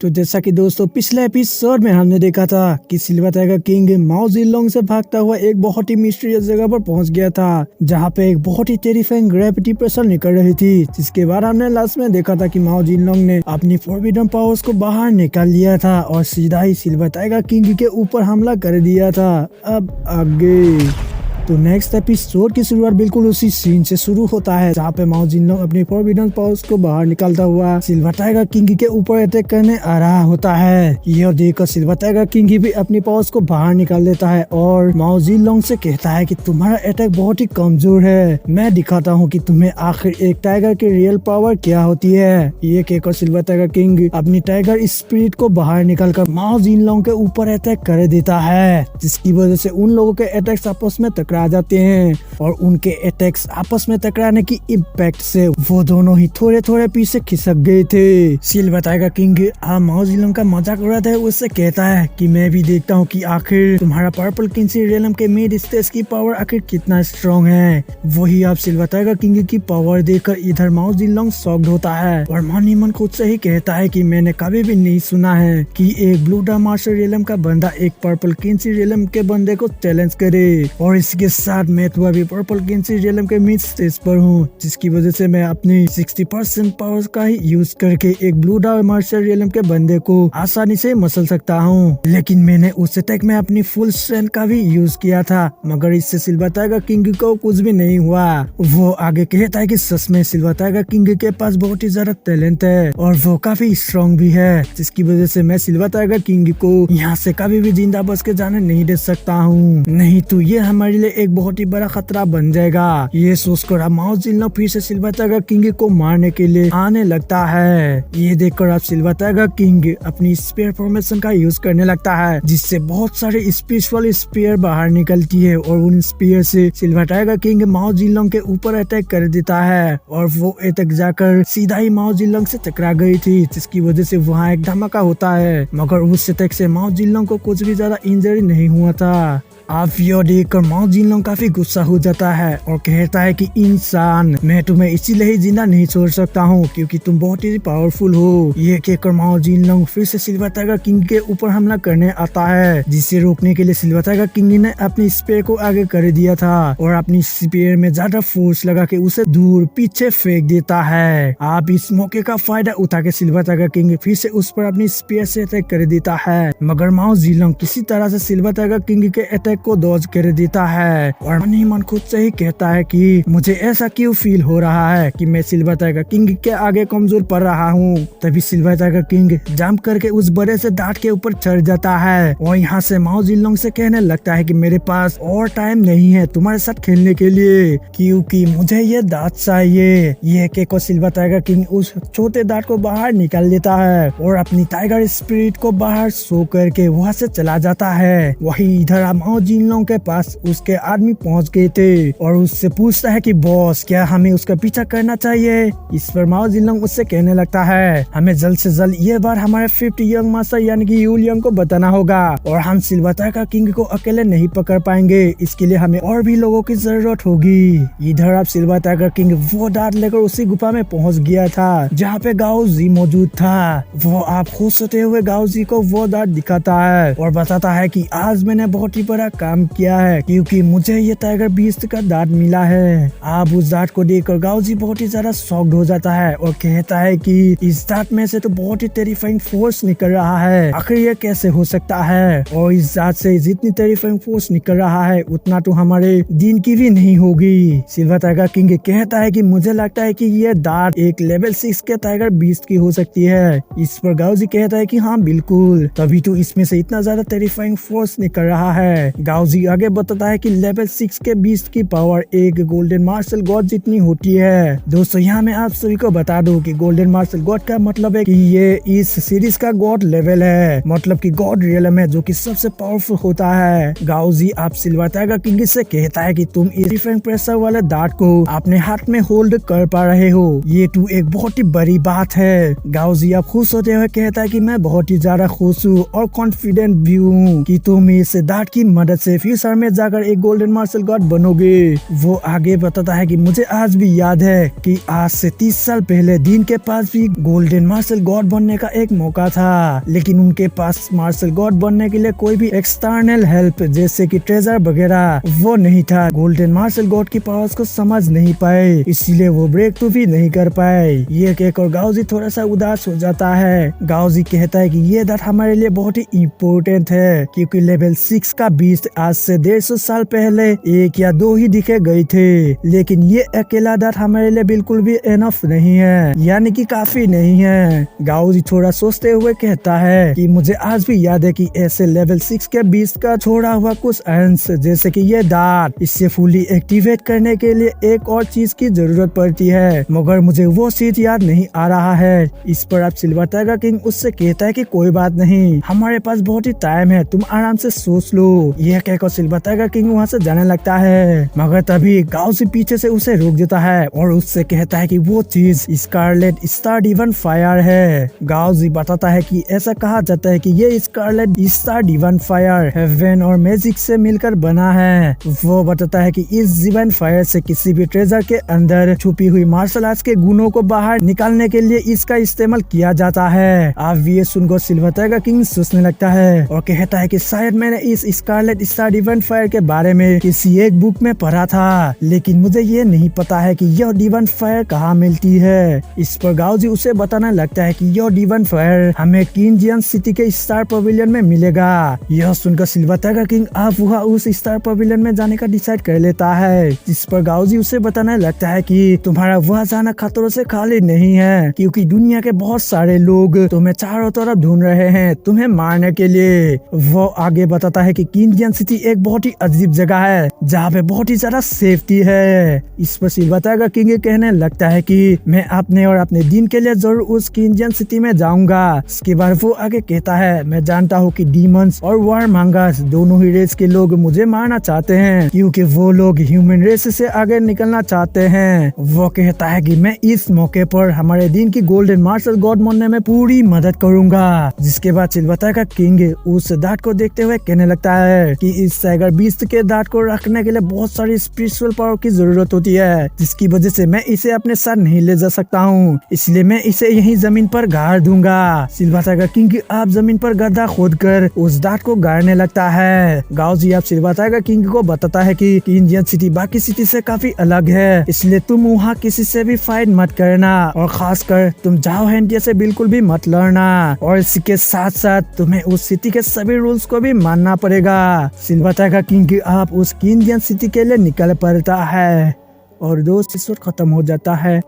तो जैसा कि दोस्तों पिछले एपिसोड में हमने देखा था कि सिल्वर टाइगर किंग माओ जिनलोंग से भागता हुआ एक बहुत ही मिस्टीरियस जगह पर पहुंच गया था, जहां पे एक बहुत ही टेरिफाइंग ग्रेविटी प्रेशर निकल रही थी। जिसके बाद हमने लास्ट में देखा था कि माओ जिनलोंग ने अपनी फॉरबिडन पावर्स को बाहर निकाल लिया था और सीधा ही सिल्वर टाइगर किंग के ऊपर हमला कर दिया था। अब आगे तो नेक्स्ट एपिसोड की शुरुआत बिल्कुल उसी सीन से शुरू होता है, जहाँ पे माओ जिनलोंग अपनी फॉरबिडन पावर्स को बाहर निकालता हुआ सिल्वर टाइगर किंग के ऊपर अटैक करने आ रहा होता है। यह देखकर सिल्वर टाइगर किंग भी अपनी पावर्स को बाहर निकाल देता है और माओ जिनलोंग से कहता है कि तुम्हारा अटैक बहुत ही कमजोर है, मैं दिखाता हूँ कि तुम्हें आखिर एक टाइगर की रियल पावर क्या होती है। ये कहकर सिल्वर टाइगर किंग अपनी टाइगर स्पिरिट को बाहर निकाल कर माओ जिनलोंग के ऊपर अटैक कर देता है, जिसकी वजह से उन लोगों के अटैक्स आपस में टकरा जाते हैं और उनके अटैक्स आपस में टकराने की इम्पैक्ट से वो दोनों ही थोड़े थोड़े पीछे खिसक गए थे। सिल्वर टाइगर किंग माओ जिनलोंग का मजाक उड़ाता है, उससे कहता है कि मैं भी देखता हूँ कि आखिर तुम्हारा पर्पल किंसी रियलम के मिड स्टेज की पावर आखिर कितना स्ट्रॉन्ग है। वही आप सिल्वर टाइगर किंग की पावर देखकर इधर माओ जिनलोंग शॉक्ड होता है और मन ही मन खुद से ही कहता है कि मैंने कभी भी नहीं सुना है कि एक ब्लू डा मार्शल रियलम का बंदा एक पर्पल किंसी रियलम के बंदे को चैलेंज करे। और इसके साथ मैं तो अभी पर्पल किंसी रियलम के मिड स्टेज पर हूँ, जिसकी वजह से मैं अपनी 60% पावर्स का ही यूज करके एक ब्लू डा मार्शल रियलम के बंदे को आसानी से मसल सकता हूँ। लेकिन मैंने उस अटैक में अपनी फुल स्ट्रेंथ का भी यूज किया था, मगर इससे सिल्वर टाइगर किंग को कुछ भी नहीं हुआ। वो आगे कहता है कि सच में सिल्वर टाइगर किंग के पास बहुत ही ज्यादा टैलेंट है और वो काफी स्ट्रॉन्ग भी है, जिसकी वजह से मैं सिल्वर टाइगर किंग को यहाँ से कभी भी जिंदा बच के जाने नहीं दे सकता हूँ, नहीं तो ये हमारे लिए एक बहुत ही बड़ा खतरा बन जाएगा। ये सोचकर अब माओ जिनलोंग फिर से सिल्वर टाइगर किंग को मारने के लिए आने लगता है। ये देखकर अब सिल्वर टाइगर किंग अपनी स्पीयर फॉर्मेशन का यूज करने लगता है, जिससे बहुत सारे स्पेशल स्पीयर बाहर निकलती है और उन स्पीयर से सिल्वर टाइगर किंग माओ जिनलोंग के ऊपर अटैक कर देता है और वो अटैक जाकर सीधा ही माओ जिनलोंग से टकरा गई थी, जिसकी वजह से वहाँ एक धमाका होता है, मगर उस अटैक से माओ जिनलोंग को कुछ भी ज्यादा इंजरी नहीं हुआ था। आप यह देखकर माओ जिनलोंग काफी गुस्सा हो जाता है और कहता है कि इंसान, मैं तुम्हें इसीलिए ही जिंदा नहीं छोड़ सकता हूँ क्योंकि तुम बहुत ही पावरफुल हो। ये कहकर माओ जिनलोंग फिर से सिल्वर टाइगर किंग के ऊपर हमला करने आता है, जिसे रोकने के लिए सिल्वर टाइगर किंग ने अपनी स्पीयर को आगे कर दिया था और अपनी स्पीयर में ज्यादा फोर्स लगा के उसे दूर पीछे फेंक देता है। आप इस मौके का फायदा उठा के सिल्वर टाइगर किंग फिर से उस पर अपनी स्पीयर से अटैक कर देता है, मगर माओ जिनलोंग किसी तरह से सिल्वर टाइगर किंग के अटैक को डॉज कर देता है और मन ही मन खुद से ही कहता है कि मुझे ऐसा क्यों फील हो रहा है कि मैं सिल्वर टाइगर किंग के आगे कमजोर पड़ रहा हूँ। तभी सिल्वर टाइगर किंग जंप करके उस बड़े से डार्ट के ऊपर चढ़ जाता है और यहाँ से माओ जिनलोंग से कहने लगता है कि मेरे पास और टाइम नहीं है तुम्हारे साथ खेलने के लिए, क्योंकि मुझे ये डार्ट चाहिए। ये कहकर सिल्वर टाइगर किंग उस छोटे डार्ट को बाहर निकाल देता है और अपनी टाइगर स्पिरिट को बाहर शो करके वहाँ से चला जाता है। वही इधर माओ जिनलोंग के पास उसके आदमी पहुंच गए थे और उससे पूछता है कि बॉस, क्या हमें उसका पीछा करना चाहिए। इस पर माओ जिनलोंग उससे कहने लगता है हमें जल्द से जल्द ये बार हमारे 50 यंग मास्टर यानी कि यू लियांग को बताना होगा और हम सिल्वर टाइगर किंग को अकेले नहीं पकड़ पाएंगे, इसके लिए हमें और भी लोगों की जरूरत होगी। इधर अब सिल्वर टाइगर किंग वो डार्ट लेकर उसी गुफा में पहुंच गया था जहाँ पे गाओ जी मौजूद था। वो आप खुश होते हुए गाओ जी को वो डार्ट दिखाता है और बताता है कि आज मैंने बहुत ही बड़ा काम किया है क्योंकि मुझे ये टाइगर बीस्ट का डार्ट मिला है। आप उस डार्ट को देखकर गाओ जी बहुत ही ज्यादा शॉक्ड हो जाता है और कहता है कि इस डार्ट में से तो बहुत ही टेरिफाइंग फोर्स निकल रहा है, आखिर ये कैसे हो सकता है। और इस डार्ट से जितनी टेरिफाइंग फोर्स निकल रहा है उतना तो हमारे दिन की भी नहीं होगी। सिल्वर टाइगर किंग कहता है कि मुझे लगता है कि ये डार्ट एक लेवल 6 के टाइगर बीस्ट की हो सकती है। इस पर गाओ जी कहता है कि हाँ बिल्कुल, तभी तो इसमें से इतना ज्यादा टेरिफाइंग फोर्स निकल रहा है। गाओ जी आगे बताता है कि लेवल 6 के बीस्ट की पावर एक गोल्डन मार्शल गॉड जितनी होती है। दोस्तों यहाँ मैं आप सभी को बता दूं कि गोल्डन मार्शल गॉड का मतलब है कि ये इस सीरीज का गॉड लेवल है, मतलब कि गॉड रियलम है जो कि सबसे पावरफुल होता है। गाओ जी आप सिल्वर टाइगर किंग से कहता है कि तुम इस डिफरेंट प्रेशर वाले डार्ट को अपने हाथ में होल्ड कर पा रहे हो, ये तो एक बहुत ही बड़ी बात है। गाओ जी आप खुश होते हुए कहता है कि मैं बहुत ही ज्यादा खुश हूँ और कॉन्फिडेंट भी हूँ कि तुम इस डार्ट की मदद से फ्यूचर में जाकर एक गोल्डन मार्शल गार्ड बनोगे। वो आगे बताता है कि मुझे आज भी याद है कि आज से 30 साल पहले दीन के पास भी गोल्डन मार्शल गार्ड बनने का एक मौका था, लेकिन उनके पास मार्शल गार्ड बनने के लिए कोई भी एक्सटर्नल हेल्प जैसे कि ट्रेजर वगैरह वो नहीं था। गोल्डन मार्शल गार्ड की पावर्स को समझ नहीं पाए, इसीलिए वो ब्रेक थ्रू भी नहीं कर पाए। ये कहकर गाओजी थोड़ा सा उदास हो जाता है। गाओजी कहता है कि ये दांत हमारे लिए बहुत ही इम्पोर्टेंट है, क्योंकि लेवल 6 का बीस्ट आज से 150 साल पहले 1 या 2 ही दिखे गए थे, लेकिन ये अकेला दांत हमारे लिए बिल्कुल भी एनफ नहीं है, यानी कि काफी नहीं है। गाओजी थोड़ा सोचते हुए कहता है कि मुझे आज भी याद है कि ऐसे लेवल 6 के बीस्ट का छोड़ा हुआ कुछ अंश जैसे कि ये दांत, इससे फुली एक्टिवेट करने के लिए एक और चीज की जरूरत पड़ती है, मगर मुझे वो चीज याद नहीं आ रहा है। इस पर अब सिल्वर टाइगर किंग उससे कहता है कि कोई बात नहीं, हमारे पास बहुत ही टाइम है, तुम आराम से सोच लो। यह कहकर सिल्वर टाइगर किंग वहाँ से जाने लगता है, मगर तभी गाओजी पीछे से उसे रोक देता है और उससे कहता है कि वो चीज स्कारलेट स्टार डिवन फायर है। गाओजी बताता है कि ऐसा कहा जाता है कि ये स्कारलेट स्टार डिवन फायर हेवन और मैजिक से मिलकर बना है। वो बताता है कि इस डिवन फायर से किसी भी ट्रेजर के अंदर छुपी हुई मार्शल आर्ट्स के गुणों को बाहर निकालने के लिए इसका इस्तेमाल किया जाता है। अब ये सुनकर सिल्वर टाइगर किंग सोचने लगता है और कहता है कि शायद मैंने इस स्कारलेट स्टार डिवन फायर के बारे में किसी एक बुक में पढ़ा था, लेकिन मुझे ये नहीं पता है कि यह डिवन फायर कहाँ मिलती है। इस पर गाओजी उसे बताने लगता है कि यह डिवन फायर हमें किंजियन सिटी के स्टार पवेलियन में मिलेगा। यह सुनकर सिल्वर टाइगर किंग अब वह उस स्टार पवेलियन में जाने का डिसाइड कर लेता है। जिस पर गाओजी उसे बताने लगता है कि तुम्हारा वह जाना खतरों से खाली नहीं है, क्योंकि दुनिया के बहुत सारे लोग तुम्हें चारों तरफ ढूंढ रहे हैं तुम्हें मारने के लिए। वो आगे बताता है कि किंजियन सिटी एक बहुत ही अजीब जगह है जहाँ पे बहुत ही ज्यादा सेफ्टी है। इस पर सिल्वर टाइगर किंग कहने लगता है कि मैं अपने और अपने दिन के लिए जरूर उस किंजियन सिटी में जाऊंगा। इसके बाद वो आगे कहता है मैं जानता हूँ कि डीमंस और वारमंगर्स दोनों ही रेस के लोग मुझे मारना चाहते हैं, क्योंकि वो लोग ह्यूमन रेस से आगे निकलना चाहते हैं। वो कहता है कि मैं इस मौके पर हमारे दिन की गोल्डन मार्शल गॉड बनने में पूरी मदद करूंगा। जिसके बाद सिल्वर टाइगर किंग उस दांत को देखते हुए कहने लगता है कि इस टाइगर बीस्ट के दांत को रखने के लिए बहुत सारी स्पिरिचुअल पावर की जरूरत होती है, जिसकी वजह से मैं इसे अपने साथ नहीं ले जा सकता हूँ, इसलिए मैं इसे यहीं जमीन पर गाड़ दूंगा। सिल्वर टाइगर किंग आप जमीन पर गड्ढा खोदकर उस दांत को गाड़ने लगता है। गाओजी आप सिल्वर टाइगर किंग को बताता है कि किंजियन सिटी बाकी सिटी से काफी अलग है, इसलिए तुम वहाँ किसी से भी फाइट मत करना और खासकर तुम जाओ हैंडिया से बिल्कुल भी मत लड़ना, और इसके साथ साथ तुम्हें उस सिटी के सभी रूल्स को भी मानना पड़ेगा। सिल्वर टाइगर किंग आप उस किंजियन सिटी के लिए निकल पड़ता है और दोस्त एपिसोड खत्म हो जाता है।